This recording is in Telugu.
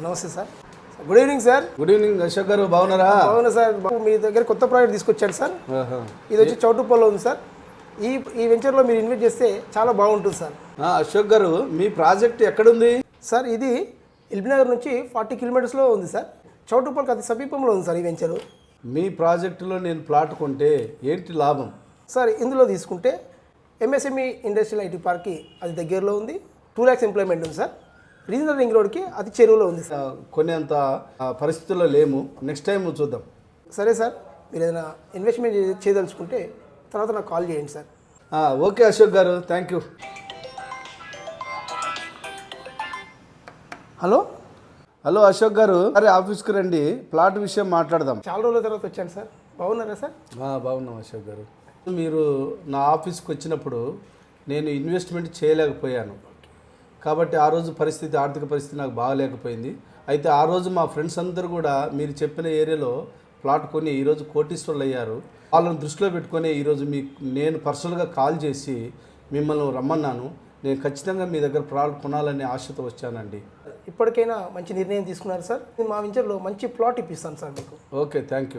నమస్తే sir. Good evening sir. Good evening Ashok garu, బాగున్నారా? బాగున్నా సార్. మీ దగ్గర కొత్త ప్రాజెక్ట్ తీసుకొచ్చాను సార్. ఇది వచ్చి చౌటుప్పల్లో ఉంది సార్. ఈ ఈ వెంచర్లో మీరు ఇన్వెస్ట్ చేస్తే చాలా బాగుంటుంది సార్. అశోక్ గారు, మీ ప్రాజెక్ట్ ఎక్కడుంది? సార్ ఇది ఎల్బీనగర్ నుంచి 40 కిలోమీటర్స్లో ఉంది సార్. చౌటుప్పల్కి అతి సమీపంలో ఉంది సార్ ఈ వెంచరు. మీ ప్రాజెక్టులో నేను ప్లాట్ కొంటే ఏంటి లాభం? సార్ ఇందులో తీసుకుంటే ఎంఎస్ఎంఈ ఇండస్ట్రియల్ ఐటీ పార్క్కి అది దగ్గరలో ఉంది. 2 lakhs ఎంప్లాయ్మెంట్ ఉంది సార్. రీజనల్ రింగ్ రోడ్కి అతి చెరువులో ఉంది సార్. కొనేంత పరిస్థితుల్లో లేము, నెక్స్ట్ టైం చూద్దాం. సరే సార్, మీరు ఏదైనా ఇన్వెస్ట్మెంట్ చేయదలుచుకుంటే తర్వాత నాకు కాల్ చేయండి sir. Okay Ashok garu, thank you. Hello hello Ashok garu, అరే ఆఫీస్కి రండి, ప్లాట్ విషయం మాట్లాడదాం. చాలా రోజుల తర్వాత వచ్చాను సార్. బాగున్నారా సార్? బాగున్నాం అశోక్ గారు. మీరు నా ఆఫీస్కి వచ్చినప్పుడు నేను ఇన్వెస్ట్మెంట్ చేయలేకపోయాను కాబట్టి ఆ రోజు ఆర్థిక పరిస్థితి నాకు బాగాలేకపోయింది. అయితే ఆ రోజు మా ఫ్రెండ్స్ అందరూ కూడా మీరు చెప్పిన ఏరియాలో ప్లాట్ కొని ఈరోజు కోటీశ్వరులు అయ్యారు. వాళ్ళని దృష్టిలో పెట్టుకొని ఈరోజు నేను పర్సనల్గా కాల్ చేసి మిమ్మల్ని రమ్మన్నాను. నేను ఖచ్చితంగా మీ దగ్గర ప్లాట్ కొనాలనే ఆశతో వచ్చానండి. ఇప్పటికైనా మంచి నిర్ణయం తీసుకున్నారు సార్. మా వెంచర్లో మంచి ప్లాట్ ఇప్పిస్తాను సార్ మీకు. Okay, thank you.